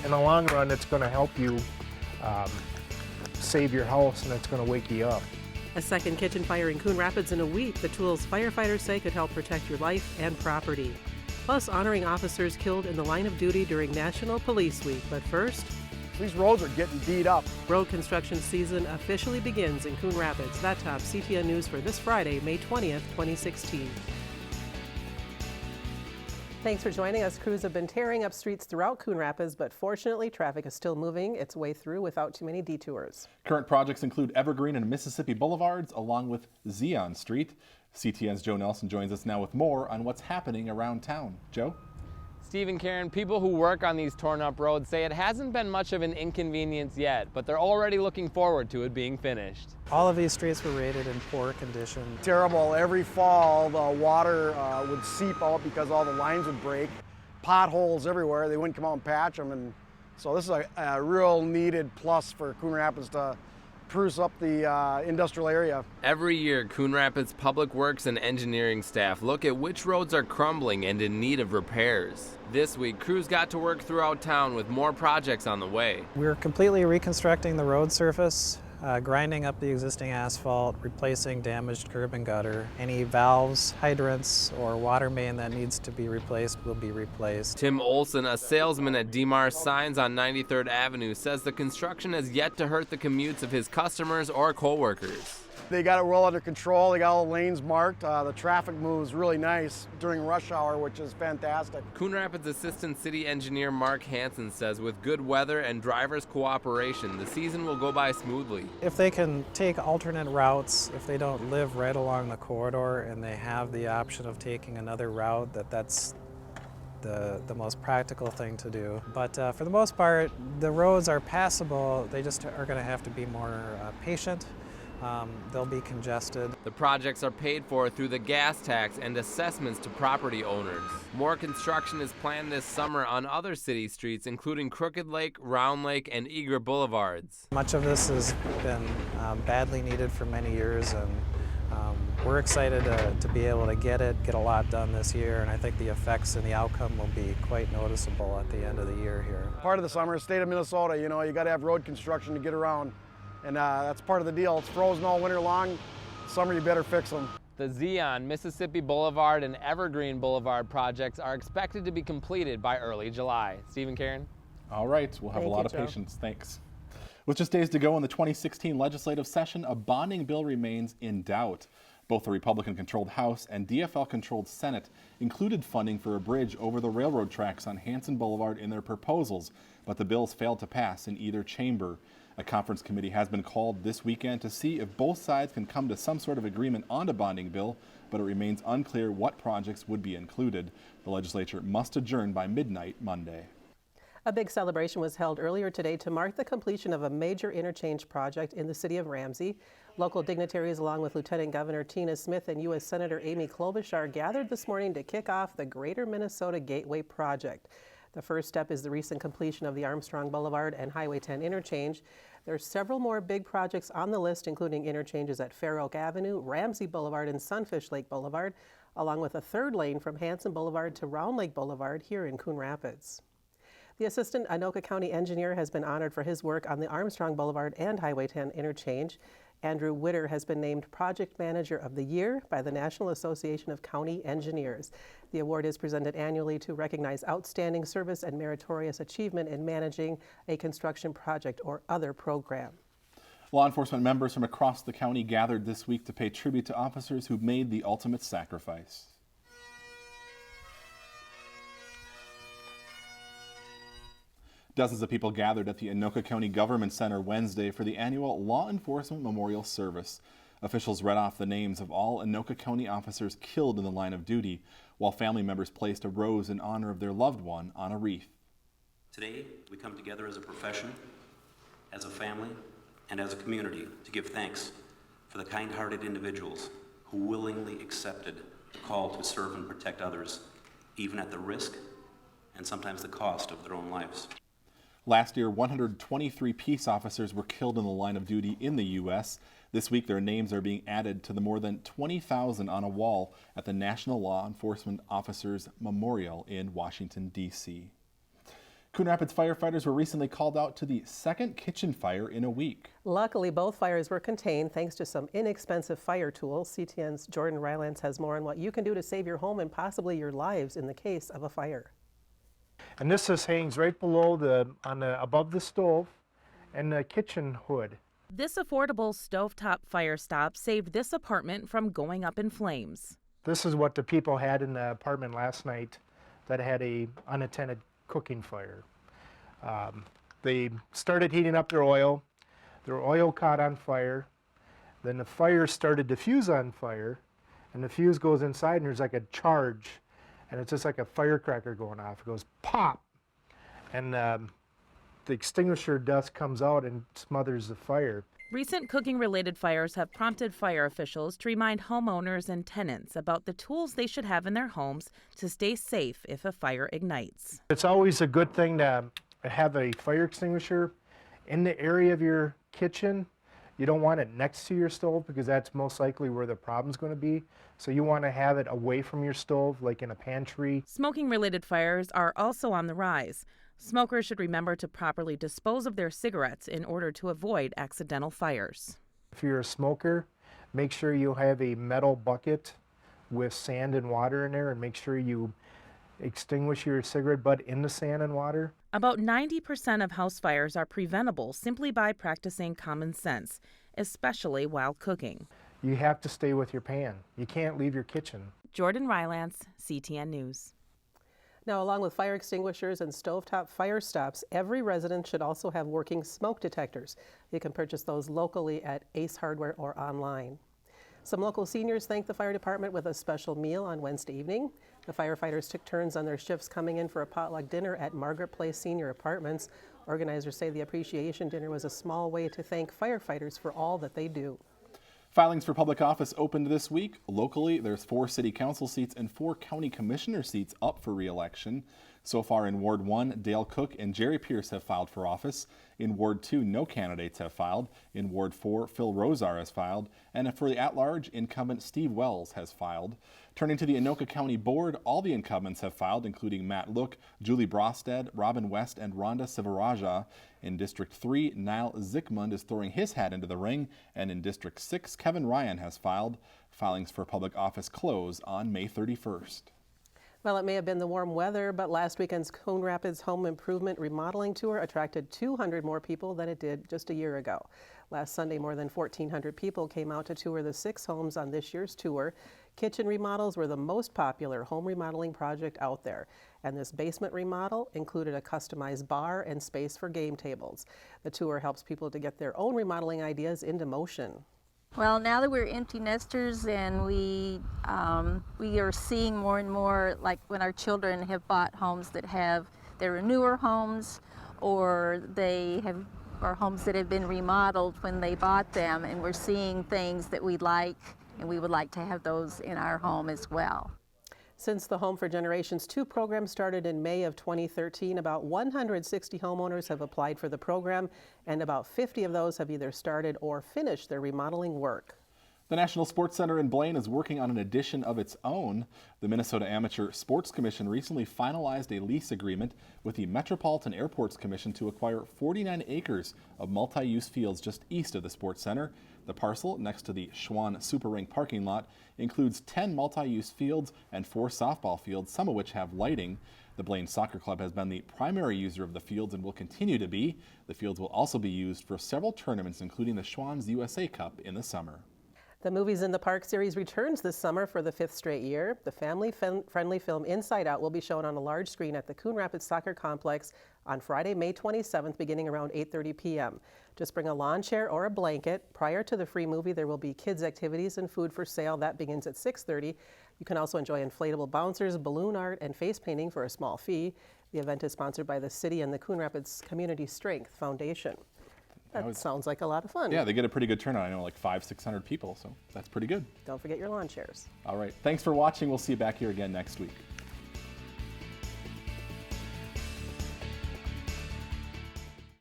In the long run, it's going to help you save your house, and it's going to wake you up. A second kitchen fire in Coon Rapids in a week. The tools firefighters say could help protect your life and property. Plus, honoring officers killed in the line of duty during National Police Week. But first, these roads are getting beat up. Road construction season officially begins in Coon Rapids. That tops CTN News for this Friday, May 20th, 2016. Thanks for joining us. Crews have been tearing up streets throughout Coon Rapids, but fortunately, traffic is still moving its way through without too many detours. Current projects include Evergreen and Mississippi Boulevards, along with Zion Street. CTN's Joe Nelson joins us now with more on what's happening around town. Joe? Steve and Karen, people who work on these torn up roads say it hasn't been much of an inconvenience yet, but they're already looking forward to it being finished. All of these streets were rated in poor condition. Terrible. Every fall the water would seep out because all the lines would break. Potholes everywhere. They wouldn't come out and patch them. And so this is a real needed plus for Coon Rapids to spruce up the industrial area. Every year, Coon Rapids Public Works and Engineering staff look at which roads are crumbling and in need of repairs. This week, crews got to work throughout town with more projects on the way. We're completely reconstructing the road surface, grinding up the existing asphalt, replacing damaged curb and gutter. Any valves, hydrants, or water main that needs to be replaced will be replaced. Tim Olson, a salesman at DMAR Signs on 93rd Avenue, says the construction has yet to hurt the commutes of his customers or coworkers. They got it well under control. They got all the lanes marked. The traffic moves really nice during rush hour, which is fantastic. Coon Rapids Assistant City Engineer Mark Hansen says with good weather and drivers' cooperation, the season will go by smoothly. If they can take alternate routes, if they don't live right along the corridor and they have the option of taking another route, that's the most practical thing to do. But for the most part, the roads are passable. They just are going to have to be more patient. They'll be congested. The projects are paid for through the gas tax and assessments to property owners. More construction is planned this summer on other city streets, including Crooked Lake, Round Lake, and Eager Boulevards. Much of this has been badly needed for many years, and we're excited to be able to get a lot done this year, and I think the effects and the outcome will be quite noticeable at the end of the year here. Part of the summer, state of Minnesota, you got to have road construction to get around. And that's part of the deal. It's frozen all winter long. Summer, you better fix them. The Zion, Mississippi Boulevard, and Evergreen Boulevard projects are expected to be completed by early July. Steve and Karen? All right, we'll have a lot of patience. Thanks. With just days to go in the 2016 legislative session, a bonding bill remains in doubt. Both the Republican-controlled House and DFL-controlled Senate included funding for a bridge over the railroad tracks on Hanson Boulevard in their proposals, but the bills failed to pass in either chamber. A conference committee has been called this weekend to see if both sides can come to some sort of agreement on a bonding bill, but it remains unclear what projects would be included. The legislature must adjourn by midnight Monday. A big celebration was held earlier today to mark the completion of a major interchange project in the city of Ramsey. Local dignitaries, along with Lieutenant Governor Tina Smith and U.S. Senator Amy Klobuchar, gathered this morning to kick off the Greater Minnesota Gateway Project. The first step is the recent completion of the Armstrong Boulevard and Highway 10 interchange. There are several more big projects on the list, including interchanges at Fair Oak Avenue, Ramsey Boulevard, and Sunfish Lake Boulevard, along with a third lane from Hanson Boulevard to Round Lake Boulevard here in Coon Rapids. The assistant Anoka County engineer has been honored for his work on the Armstrong Boulevard and Highway 10 interchange. Andrew Witter has been named Project Manager of the Year by the National Association of County Engineers. The award is presented annually to recognize outstanding service and meritorious achievement in managing a construction project or other program. Law enforcement members from across the county gathered this week to pay tribute to officers who made the ultimate sacrifice. Dozens of people gathered at the Anoka County Government Center Wednesday for the annual Law Enforcement Memorial Service. Officials read off the names of all Anoka County officers killed in the line of duty, while family members placed a rose in honor of their loved one on a wreath. Today, we come together as a profession, as a family, and as a community to give thanks for the kind-hearted individuals who willingly accepted the call to serve and protect others, even at the risk and sometimes the cost of their own lives. Last year, 123 peace officers were killed in the line of duty in the U.S. This week, their names are being added to the more than 20,000 on a wall at the National Law Enforcement Officers Memorial in Washington, D.C. Coon Rapids firefighters were recently called out to the second kitchen fire in a week. Luckily, both fires were contained thanks to some inexpensive fire tools. CTN's Jordan Rylance has more on what you can do to save your home and possibly your lives in the case of a fire. And this hangs right below above the stove and the kitchen hood. This affordable stovetop fire stop saved this apartment from going up in flames. This is what the people had in the apartment last night that had a unattended cooking fire. They started heating up their oil caught on fire, then the fire started to fuse on fire, and the fuse goes inside and there's like a charge, and it's just like a firecracker going off. It goes pop, and the extinguisher dust comes out and smothers the fire. Recent cooking-related fires have prompted fire officials to remind homeowners and tenants about the tools they should have in their homes to stay safe if a fire ignites. It's always a good thing to have a fire extinguisher in the area of your kitchen. You don't want it next to your stove because that's most likely where the problem's going to be. So you want to have it away from your stove, like in a pantry. Smoking-related fires are also on the rise. Smokers should remember to properly dispose of their cigarettes in order to avoid accidental fires. If you're a smoker, make sure you have a metal bucket with sand and water in there, and make sure you extinguish your cigarette butt in the sand and water. About 90% of house fires are preventable simply by practicing common sense, especially while cooking. You have to stay with your pan. You can't leave your kitchen. Jordan Rylance, CTN News. Now, along with fire extinguishers and stovetop fire stops, every resident should also have working smoke detectors. You can purchase those locally at Ace Hardware or online. Some local seniors thanked the fire department with a special meal on Wednesday evening. The firefighters took turns on their shifts coming in for a potluck dinner at Margaret Place Senior Apartments. Organizers say the appreciation dinner was a small way to thank firefighters for all that they do. Filings for public office opened this week. Locally, there's 4 city council seats and 4 county commissioner seats up for re-election. So far in Ward 1, Dale Cook and Jerry Pierce have filed for office. In Ward 2, no candidates have filed. In Ward 4, Phil Rosar has filed. And for the at-large, incumbent Steve Wells has filed. Turning to the Anoka County Board, all the incumbents have filed, including Matt Look, Julie Brosted, Robin West, and Rhonda Sivaraja. In District 3, Niall Zickmund is throwing his hat into the ring. And in District 6, Kevin Ryan has filed. Filings for public office close on May 31st. Well, it may have been the warm weather, but last weekend's Coon Rapids Home Improvement Remodeling Tour attracted 200 more people than it did just a year ago. Last Sunday, more than 1,400 people came out to tour the 6 homes on this year's tour. Kitchen remodels were the most popular home remodeling project out there, and this basement remodel included a customized bar and space for game tables. The tour helps people to get their own remodeling ideas into motion. Well, now that we're empty nesters and we are seeing more and more, like when our children have bought homes that they're newer homes, or they are homes that have been remodeled when they bought them, and we're seeing things that we like, and we would like to have those in our home as well. Since the Home for Generations 2 program started in May of 2013, about 160 homeowners have applied for the program, and about 50 of those have either started or finished their remodeling work. The National Sports Center in Blaine is working on an addition of its own. The Minnesota Amateur Sports Commission recently finalized a lease agreement with the Metropolitan Airports Commission to acquire 49 acres of multi-use fields just east of the Sports Center. The parcel, next to the Schwann Super Rink parking lot, includes 10 multi-use fields and 4 softball fields, some of which have lighting. The Blaine Soccer Club has been the primary user of the fields and will continue to be. The fields will also be used for several tournaments, including the Schwann's USA Cup in the summer. The Movies in the Park series returns this summer for the 5th straight year. The family-friendly film Inside Out will be shown on a large screen at the Coon Rapids Soccer Complex on Friday, May 27th, beginning around 8:30 p.m. Just bring a lawn chair or a blanket. Prior to the free movie, there will be kids' activities and food for sale. That begins at 6:30. You can also enjoy inflatable bouncers, balloon art, and face painting for a small fee. The event is sponsored by the city and the Coon Rapids Community Strength Foundation. That sounds like a lot of fun. Yeah, they get a pretty good turnout. I know like 500-600 people, so that's pretty good. Don't forget your lawn chairs. All right, thanks for watching. We'll see you back here again next week.